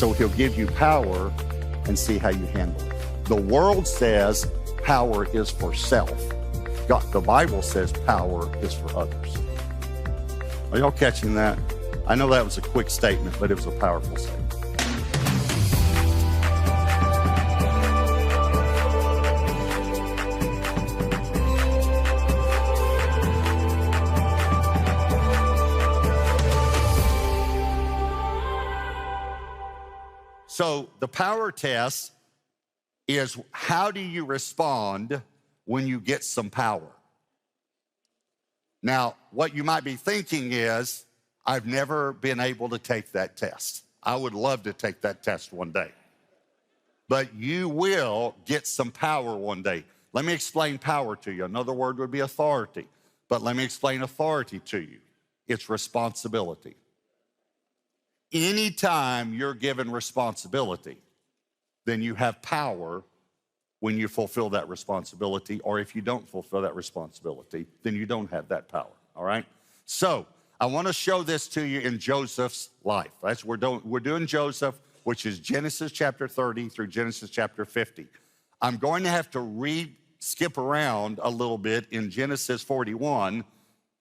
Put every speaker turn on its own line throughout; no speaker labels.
So he'll give you power and see how you handle it. The world says power is for self. The Bible says power is for others. Are y'all catching that? I know that was a quick statement, but it was a powerful statement. So the power test is, how do you respond when you get some power? Now, what you might be thinking is, I've never been able to take that test. I would love to take that test one day. But you will get some power one day. Let me explain power to you. Another word would be authority. But let me explain authority to you. It's responsibility. Anytime you're given responsibility, then you have power when you fulfill that responsibility, or if you don't fulfill that responsibility, then you don't have that power, all right? So I want to show this to you in Joseph's life. That's we're doing Joseph, which is Genesis chapter 30 through Genesis chapter 50. I'm going to have to skip around a little bit in Genesis 41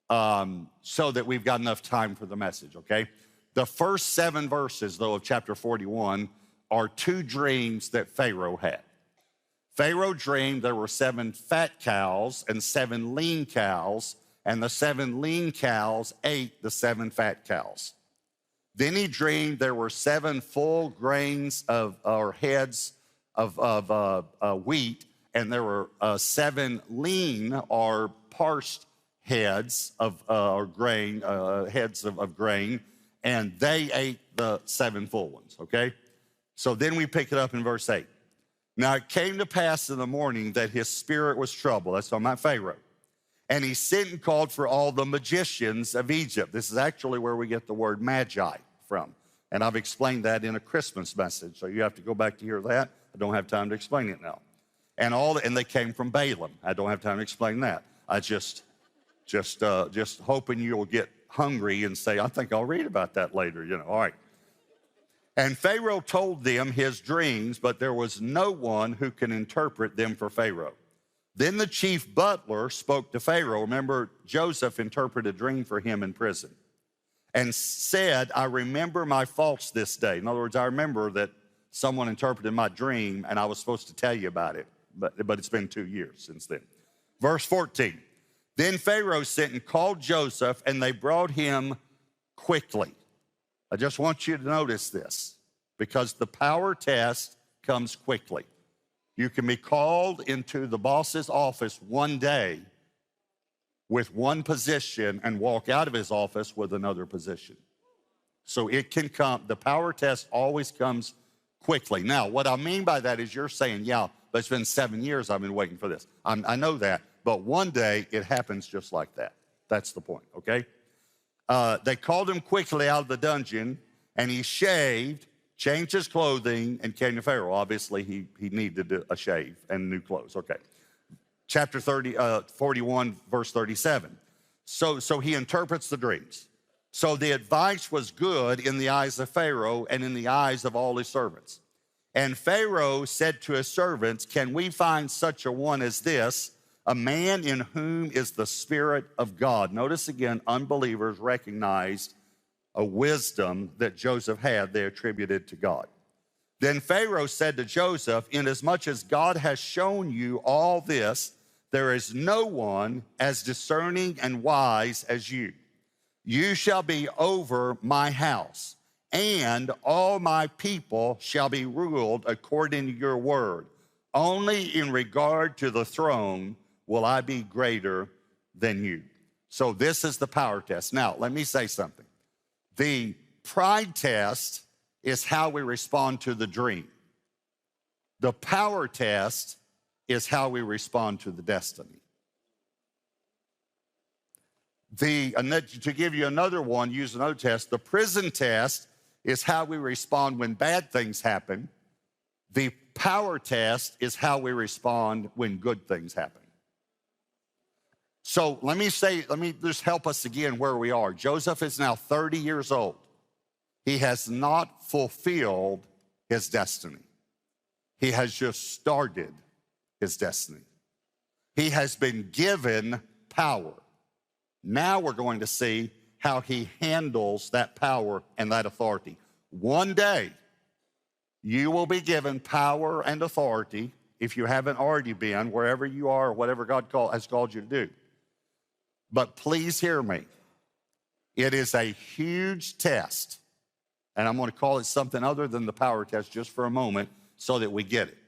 so that we've got enough time for the message, okay? The first 7 verses, though, of chapter 41 are 2 dreams that Pharaoh had. Pharaoh dreamed there were 7 fat cows and 7 lean cows, and the 7 lean cows ate the 7 fat cows. Then he dreamed there were 7 full grains or heads of wheat, and there were 7 lean or parsed heads of grain, heads of grain, and they ate the 7 full ones, okay? So then we pick it up in verse 8. Now it came to pass in the morning that his spirit was troubled. That's talking about Pharaoh. And he sent and called for all the magicians of Egypt. This is actually where we get the word magi from. And I've explained that in a Christmas message, so you have to go back to hear that. I don't have time to explain it now. And they came from Balaam. I don't have time to explain that. I just hoping you'll get hungry and say, I think I'll read about that later, all right. And Pharaoh told them his dreams, but there was no one who can interpret them for Pharaoh. Then the chief butler spoke to Pharaoh. Remember, Joseph interpreted a dream for him in prison and said, I remember my faults this day. In other words, I remember that someone interpreted my dream and I was supposed to tell you about it, but it's been 2 years since then. Verse 14, then Pharaoh sent and called Joseph, and they brought him quickly. I just want you to notice this, because the power test comes quickly. You can be called into the boss's office one day with one position and walk out of his office with another position. So it can come, the power test always comes quickly. Now, what I mean by that is you're saying, yeah, but it's been 7 years I've been waiting for this. I know that, but one day it happens just like that. That's the point, okay? They called him quickly out of the dungeon, and he shaved, changed his clothing, and came to Pharaoh. Obviously, he needed a shave and new clothes. Okay. Chapter 41, verse 37. So he interprets the dreams. So the advice was good in the eyes of Pharaoh and in the eyes of all his servants. And Pharaoh said to his servants, can we find such a one as this, a man in whom is the Spirit of God? Notice again, unbelievers recognized a wisdom that Joseph had, they attributed to God. Then Pharaoh said to Joseph, inasmuch as God has shown you all this, there is no one as discerning and wise as you. You shall be over my house, and all my people shall be ruled according to your word. Only in regard to the throne will I be greater than you. So this is the power test. Now, let me say something. The pride test is how we respond to the dream. The power test is how we respond to the destiny. To give you another one, use another test, the prison test is how we respond when bad things happen. The power test is how we respond when good things happen. So let me just help us again where we are. Joseph is now 30 years old. He has not fulfilled his destiny. He has just started his destiny. He has been given power. Now we're going to see how he handles that power and that authority. One day, you will be given power and authority, if you haven't already been, wherever you are, or whatever God has called you to do. But please hear me. It is a huge test, and I'm going to call it something other than the power test just for a moment so that we get it.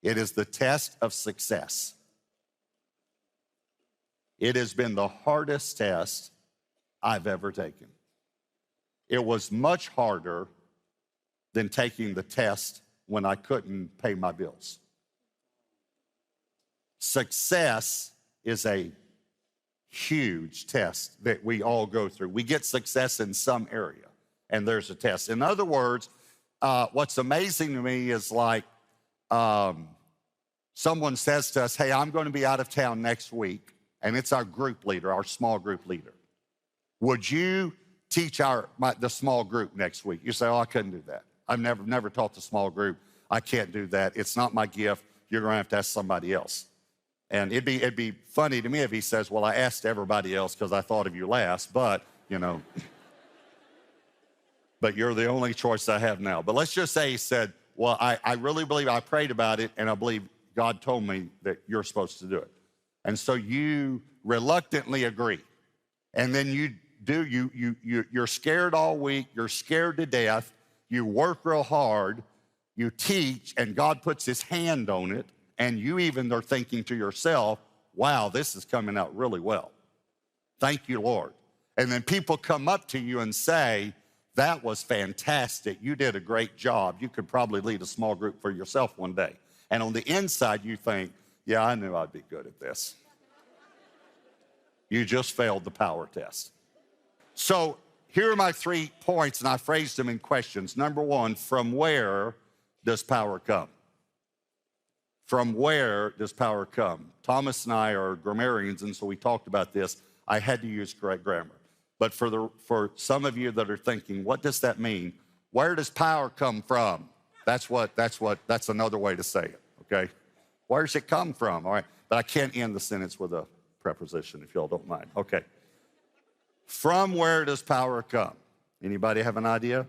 It is the test of success. It has been the hardest test I've ever taken. It was much harder than taking the test when I couldn't pay my bills. Success is a huge test that we all go through. We get success in some area, and there's a test. In other words, what's amazing to me is like someone says to us, hey, I'm going to be out of town next week, and it's our group leader, our small group leader. Would you teach the small group next week? You say, oh, I couldn't do that. I've never taught the small group. I can't do that. It's not my gift. You're going to have to ask somebody else. And it'd be funny to me if he says, well, I asked everybody else because I thought of you last, but, you know, but you're the only choice I have now. But let's just say he said, well, I really believe, I prayed about it, and I believe God told me that you're supposed to do it. And so you reluctantly agree. And then you're scared all week. You're scared to death. You work real hard. You teach, and God puts his hand on it. And you even are thinking to yourself, wow, this is coming out really well. Thank you, Lord. And then people come up to you and say, that was fantastic. You did a great job. You could probably lead a small group for yourself one day. And on the inside, you think, yeah, I knew I'd be good at this. You just failed the power test. So here are my 3 points, and I phrased them in questions. Number 1, from where does power come? From where does power come? Thomas and I are grammarians, and so we talked about this. I had to use correct grammar. But for some of you that are thinking, what does that mean? Where does power come from? That's another way to say it, okay? Where does it come from? All right, but I can't end the sentence with a preposition, if y'all don't mind. Okay. From where does power come? Anybody have an idea?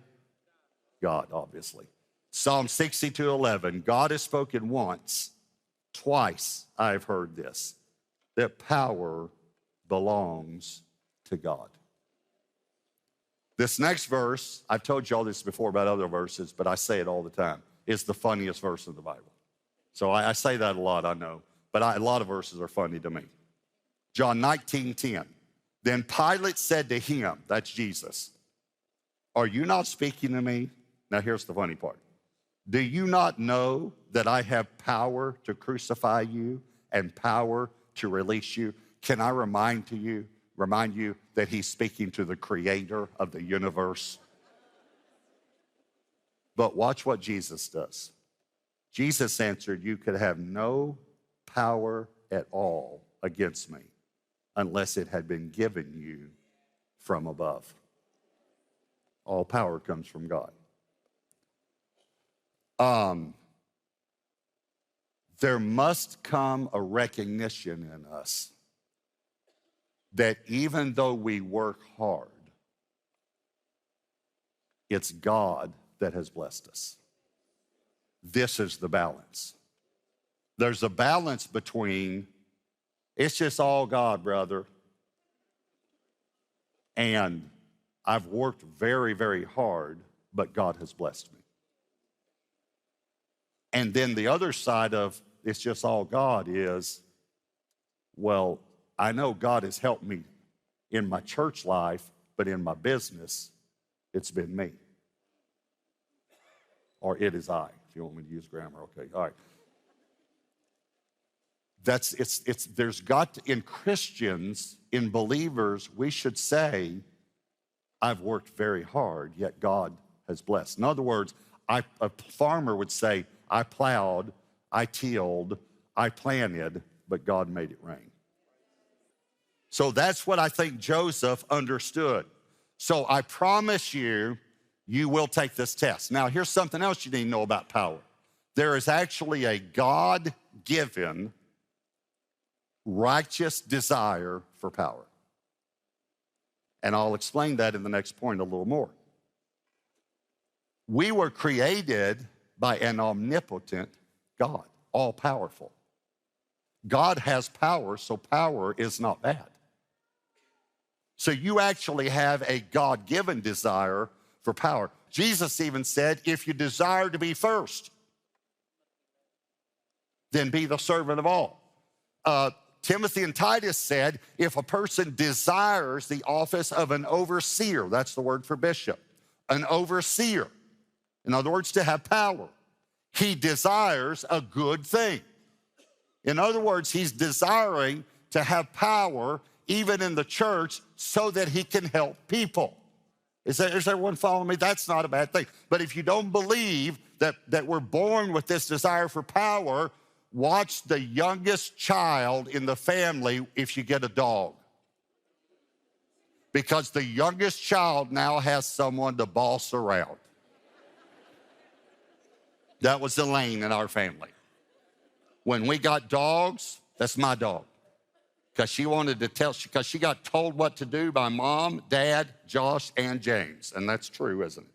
God, obviously. Psalm 62:11, God has spoken once, twice I've heard this, that power belongs to God. This next verse, I've told y'all this before about other verses, but I say it all the time, is the funniest verse in the Bible. So I say that a lot, I know, but a lot of verses are funny to me. John 19:10, then Pilate said to him, that's Jesus, are you not speaking to me? Now here's the funny part. Do you not know that I have power to crucify you and power to release you? Can I remind you that he's speaking to the creator of the universe? But watch what Jesus does. Jesus answered, you could have no power at all against me unless it had been given you from above. All power comes from God. There must come a recognition in us that even though we work hard, it's God that has blessed us. This is the balance. There's a balance between, it's just all God, brother, and I've worked very, very hard, but God has blessed me. And then the other side of it's just all God is, well, I know God has helped me in my church life, but in my business, it's been me. Or it is I, if you want me to use grammar, okay, all right. There's got to, in Christians, in believers, we should say, I've worked very hard, yet God has blessed. In other words, a farmer would say, I plowed, I tilled, I planted, but God made it rain. So that's what I think Joseph understood. So I promise you you will take this test. Now, here's something else you need to know about power. There is actually a God-given righteous desire for power. And I'll explain that in the next point a little more. We were created by an omnipotent God, all-powerful. God has power, so power is not bad. So you actually have a God-given desire for power. Jesus even said, if you desire to be first, then be the servant of all. Timothy and Titus said, if a person desires the office of an overseer, that's the word for bishop, an overseer, in other words, to have power, he desires a good thing. In other words, he's desiring to have power even in the church so that he can help people. Is everyone following me? That's not a bad thing. But if you don't believe that we're born with this desire for power, watch the youngest child in the family if you get a dog. Because the youngest child now has someone to boss around. That was Elaine in our family. When we got dogs, that's my dog. Because she wanted to tell, because she got told what to do by mom, dad, Josh, and James. And that's true, isn't it?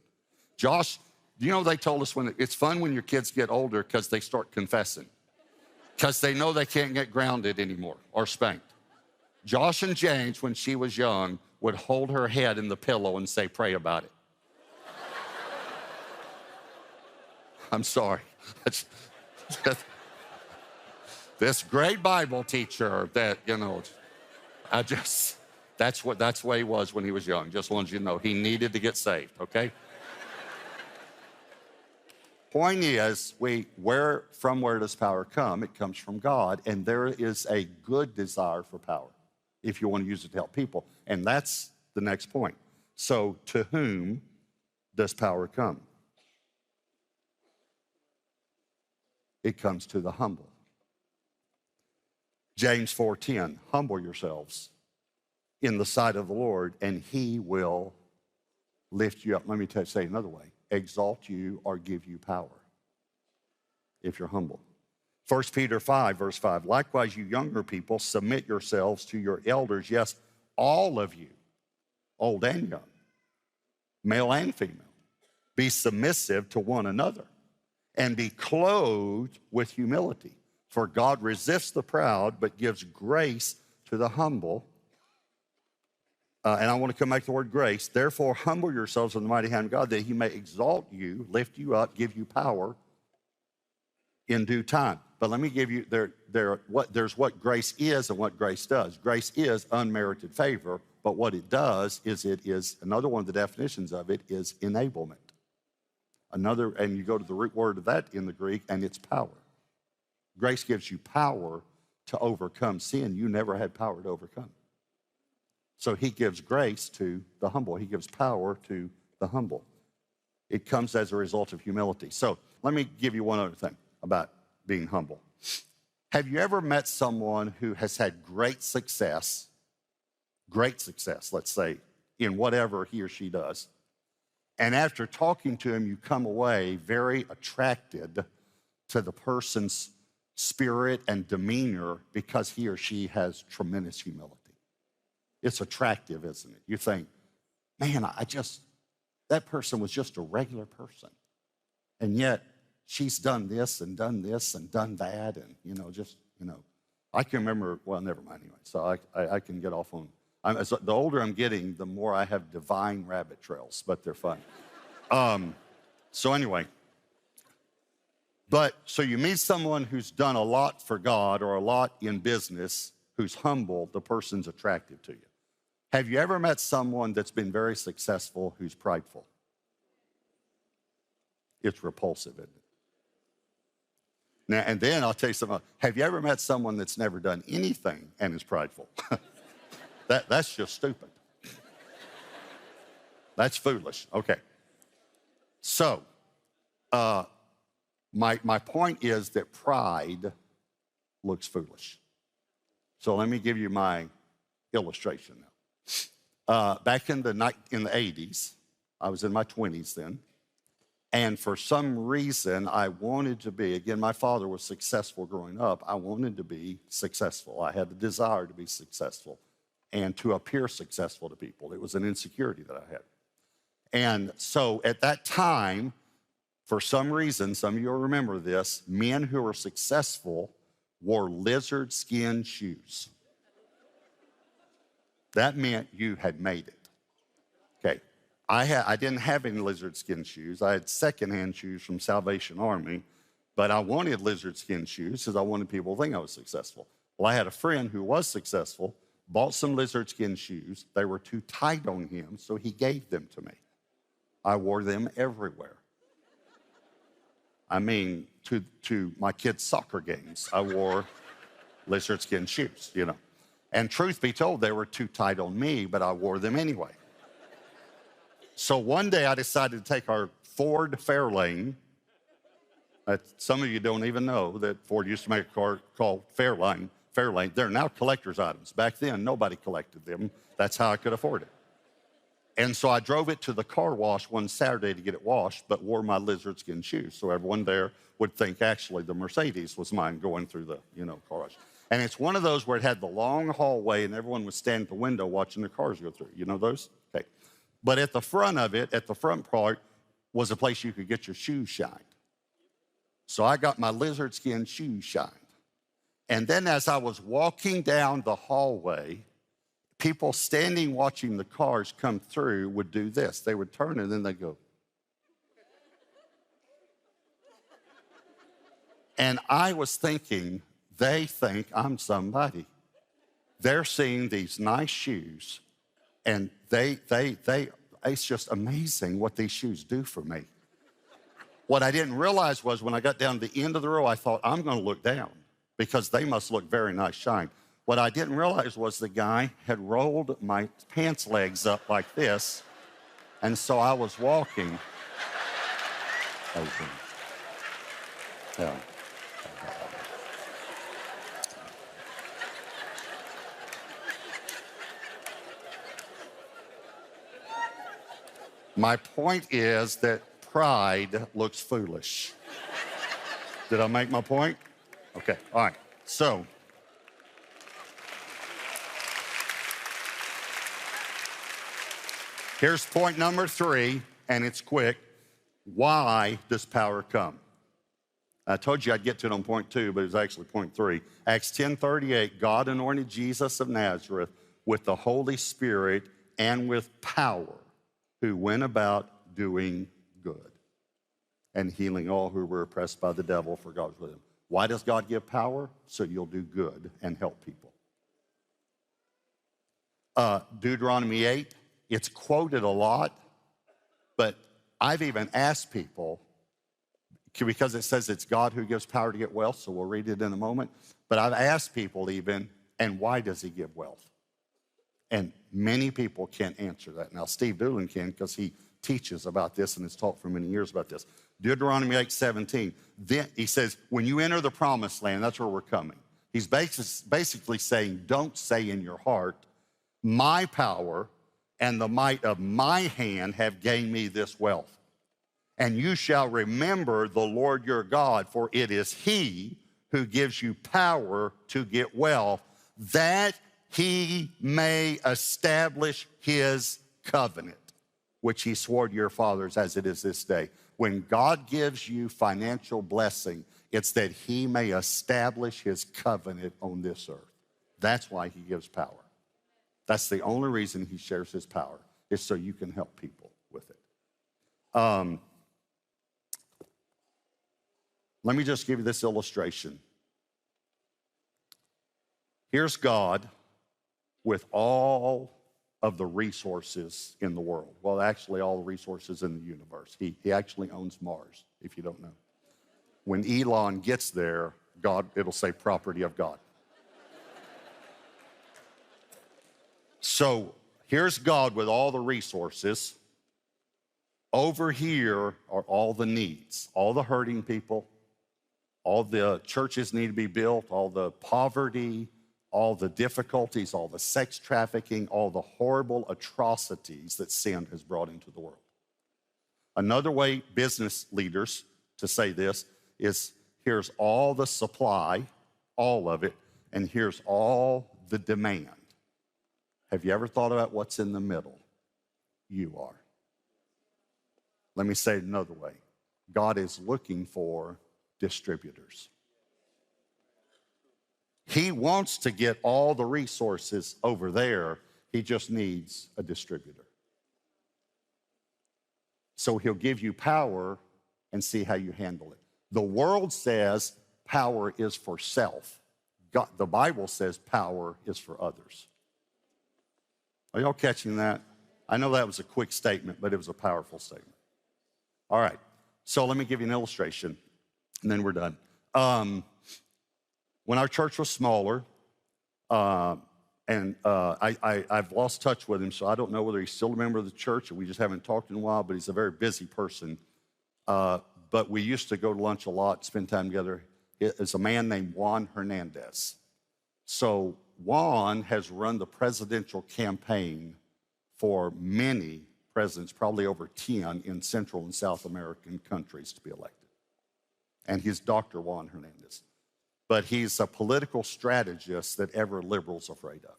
Josh, you know, they told us when it's fun when your kids get older because they start confessing. Because they know they can't get grounded anymore or spanked. Josh and James, when she was young, would hold her head in the pillow and say, pray about it. I'm sorry. This great Bible teacher that, you know, that's the way he was when he was young. Just wanted you to know he needed to get saved, okay? Point is, where does power come? It comes from God, and there is a good desire for power if you want to use it to help people. And that's the next point. So to whom does power come? It comes to the humble. James 4:10, humble yourselves in the sight of the Lord, and he will lift you up. Let me say it another way. Exalt you or give you power if you're humble. 1 Peter 5, verse 5, likewise, you younger people, submit yourselves to your elders. Yes, all of you, old and young, male and female, be submissive to one another and be clothed with humility. For God resists the proud, but gives grace to the humble. And I want to come back to the word grace. Therefore, humble yourselves in the mighty hand of God, that he may exalt you, lift you up, give you power in due time. But let me give you, there's what grace is and what grace does. Grace is unmerited favor, but what it does is it is, another one of the definitions of it is enablement. Another, and you go to the root word of that in the Greek, and it's power. Grace gives you power to overcome sin you never had power to overcome. So he gives grace to the humble. He gives power to the humble. It comes as a result of humility. So let me give you one other thing about being humble. Have you ever met someone who has had great success, let's say, in whatever he or she does, and after talking to him, you come away very attracted to the person's spirit and demeanor because he or she has tremendous humility? It's attractive, isn't it? You think, man, that person was just a regular person. And yet she's done this and done this and done that. And, I can remember, well, never mind anyway. So I can get off on, the older I'm getting, the more I have divine rabbit trails, but they're fun. So anyway, so you meet someone who's done a lot for God or a lot in business, who's humble, the person's attractive to you. Have you ever met someone that's been very successful who's prideful? It's repulsive, isn't it? Now, and then I'll tell you something. Have you ever met someone that's never done anything and is prideful? That's just stupid. That's foolish. Okay. So, my point is that pride looks foolish. So let me give you my illustration now. Back in the 80s, I was in my 20s then. And for some reason, I wanted to be, again, my father was successful growing up. I wanted to be successful. I had the desire to be successful and to appear successful to people. It was an insecurity that I had. And so at that time, for some reason, some of you will remember this, men who were successful wore lizard skin shoes. That meant you had made it. Okay, I didn't have any lizard skin shoes. I had secondhand shoes from Salvation Army, but I wanted lizard skin shoes because I wanted people to think I was successful. Well, I had a friend who was successful, bought some lizard skin shoes. They were too tight on him, so he gave them to me. I wore them everywhere. I mean, to my kids' soccer games, I wore lizard skin shoes, you know. And truth be told, they were too tight on me, but I wore them anyway. So one day I decided to take our Ford Fairlane. Some of you don't even know that Ford used to make a car called Fairlane. They're now collector's items. Back then, nobody collected them. That's how I could afford it. And so I drove it to the car wash one Saturday to get it washed, but wore my lizard skin shoes. So everyone there would think actually the Mercedes was mine going through the, car wash. And it's one of those where it had the long hallway and everyone would stand at the window watching the cars go through. You know those? Okay. But at the front of it, at the front part, was a place you could get your shoes shined. So I got my lizard skin shoes shined. And then as I was walking down the hallway, people standing watching the cars come through would do this. They would turn and then they'd go. And I was thinking, they think I'm somebody. They're seeing these nice shoes, and it's just amazing what these shoes do for me. What I didn't realize was when I got down to the end of the row, I thought, I'm going to look down because they must look very nice shined. What I didn't realize was the guy had rolled my pants legs up like this, and so I was walking. Yeah. My point is that pride looks foolish. Did I make my point? Okay, all right. So, here's point number 3, and it's quick. Why does power come? I told you I'd get to it on point 2, but it was actually point 3. Acts 10:38, God anointed Jesus of Nazareth with the Holy Spirit and with power, who went about doing good and healing all who were oppressed by the devil, for God was with him. Why does God give power? So you'll do good and help people. Deuteronomy 8, it's quoted a lot, but I've even asked people, because it says it's God who gives power to get wealth, so we'll read it in a moment, but I've asked people even, and why does he give wealth? And many people can't answer that. Now, Steve Doolin can because he teaches about this and has taught for many years about this. Deuteronomy 8:17, then he says, when you enter the promised land, that's where we're coming. He's basically saying, don't say in your heart, my power and the might of my hand have gained me this wealth. And you shall remember the Lord your God, for it is he who gives you power to get wealth, that he may establish his covenant, which he swore to your fathers as it is this day. When God gives you financial blessing, it's that he may establish his covenant on this earth. That's why he gives power. That's the only reason he shares his power, is so you can help people with it. Let me just give you this illustration. Here's God with all of the resources in the world. Well, actually, all the resources in the universe. He actually owns Mars, if you don't know. When Elon gets there, it'll say property of God. So here's God with all the resources. Over here are all the needs, all the hurting people, all the churches need to be built, all the poverty, all the difficulties, all the sex trafficking, all the horrible atrocities that sin has brought into the world. Another way business leaders to say this is here's all the supply, all of it, and here's all the demand. Have you ever thought about what's in the middle? You are. Let me say it another way. God is looking for distributors. He wants to get all the resources over there. He just needs a distributor. So he'll give you power and see how you handle it. The world says power is for self. God, the Bible says power is for others. Are y'all catching that? I know that was a quick statement, but it was a powerful statement. All right, so let me give you an illustration, and then we're done. When our church was smaller, I've lost touch with him, so I don't know whether he's still a member of the church or we just haven't talked in a while, but he's a very busy person. But we used to go to lunch a lot, spend time together. It's a man named Juan Hernandez. So Juan has run the presidential campaign for many presidents, probably over 10 in Central and South American countries to be elected. And he's Dr. Juan Hernandez. But he's a political strategist that every liberal's afraid of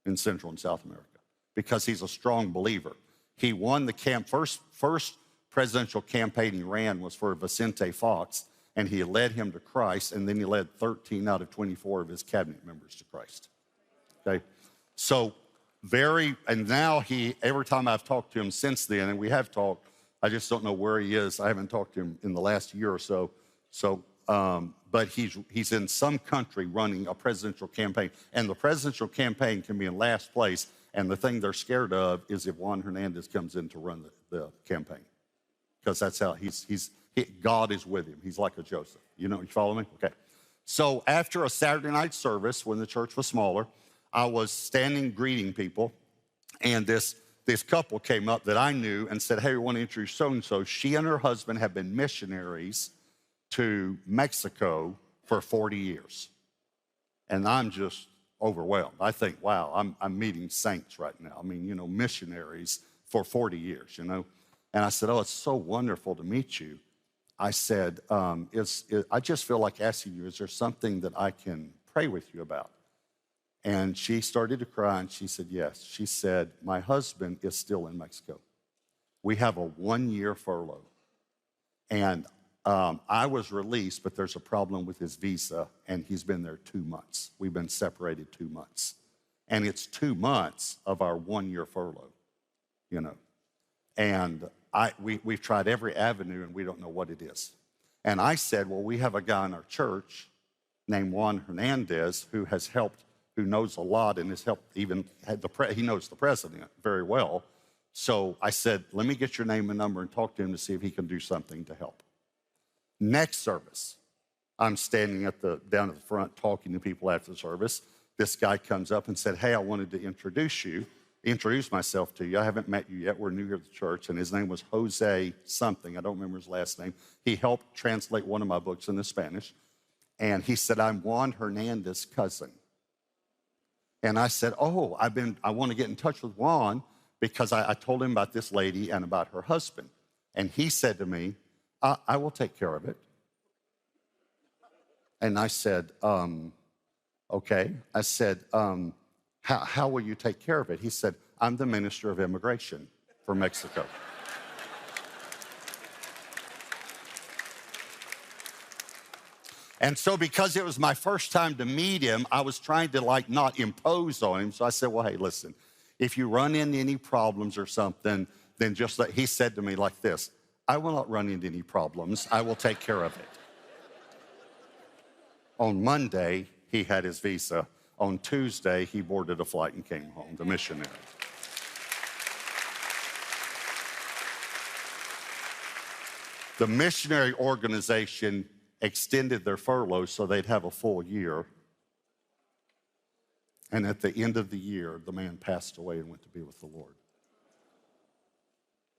in Central and South America because he's a strong believer. He won the first presidential campaign he ran was for Vicente Fox, and he led him to Christ, and then he led 13 out of 24 of his cabinet members to Christ. Okay? So and now every time I've talked to him since then, and we have talked, I just don't know where he is. I haven't talked to him in the last year or so. But he's in some country running a presidential campaign, and the presidential campaign can be in last place, and the thing they're scared of is if Juan Hernandez comes in to run the campaign, because that's how God is with him. He's like a Joseph. You follow me? Okay. So after a Saturday night service, when the church was smaller, I was standing greeting people, and this couple came up that I knew and said, hey, we want to introduce so-and-so. She and her husband have been missionaries to Mexico for 40 years. And I'm just overwhelmed. I think, wow, I'm meeting saints right now. I mean, missionaries for 40 years, And I said, oh, it's so wonderful to meet you. I said, I just feel like asking you, is there something that I can pray with you about? And she started to cry, and she said, yes. She said, my husband is still in Mexico. We have a 1-year furlough. And I was released, but there's a problem with his visa, and he's been there 2 months. We've been separated 2 months. And it's 2 months of our 1-year furlough, And we've tried every avenue, and we don't know what it is. And I said, well, we have a guy in our church named Juan Hernandez who has helped, who knows a lot and has helped he knows the president very well. So I said, let me get your name and number and talk to him to see if he can do something to help. Next service, I'm standing down at the front talking to people after the service. This guy comes up and said, hey, I wanted to introduce myself to you. I haven't met you yet. We're new here at the church. And his name was Jose something. I don't remember his last name. He helped translate one of my books into Spanish. And he said, I'm Juan Hernandez's cousin. And I said, oh, I want to get in touch with Juan because I told him about this lady and about her husband. And he said to me, I will take care of it. And I said, okay. I said, how will you take care of it? He said, I'm the Minister of Immigration for Mexico. And so because it was my first time to meet him, I was trying to not impose on him. So I said, well, hey, listen, if you run into any problems or something, then he said to me like this, I will not run into any problems. I will take care of it. On Monday, he had his visa. On Tuesday, he boarded a flight and came home, the missionary. The missionary organization extended their furlough so they'd have a full year. And at the end of the year, the man passed away and went to be with the Lord.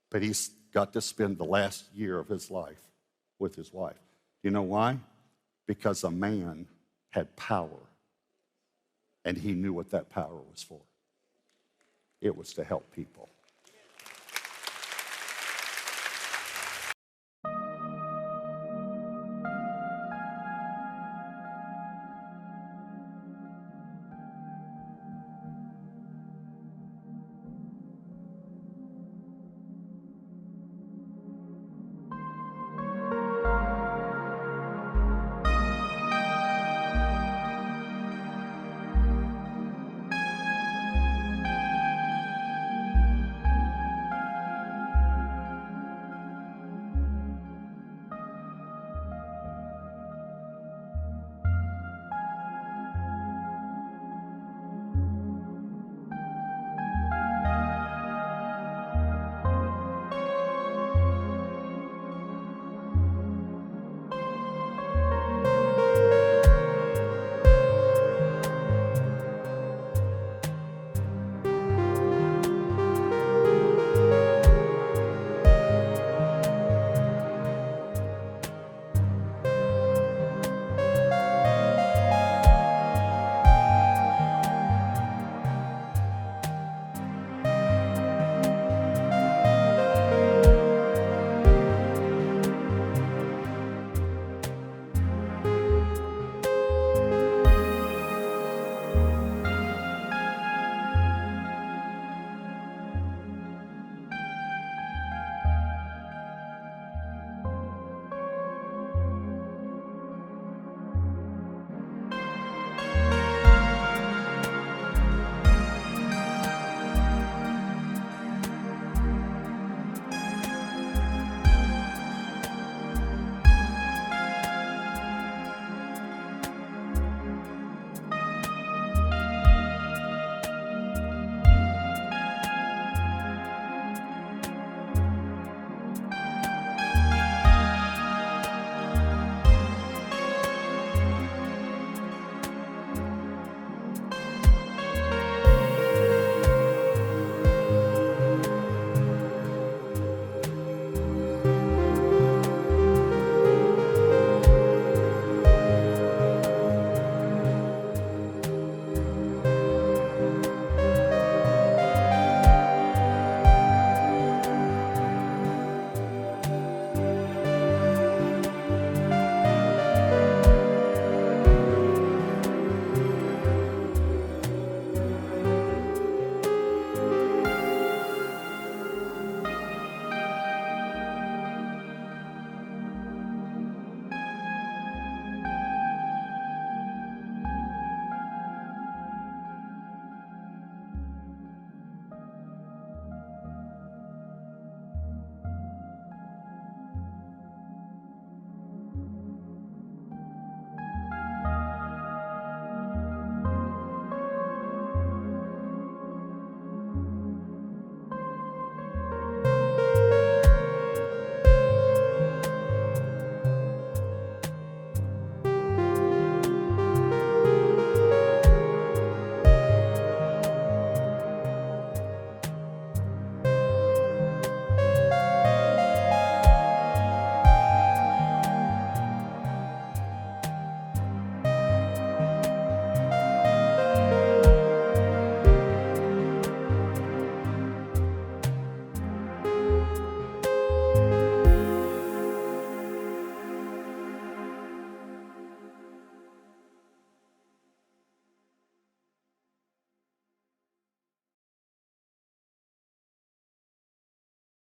But he's got to spend the last year of his life with his wife. You know why? Because a man had power, and he knew what that power was for. It was to help people.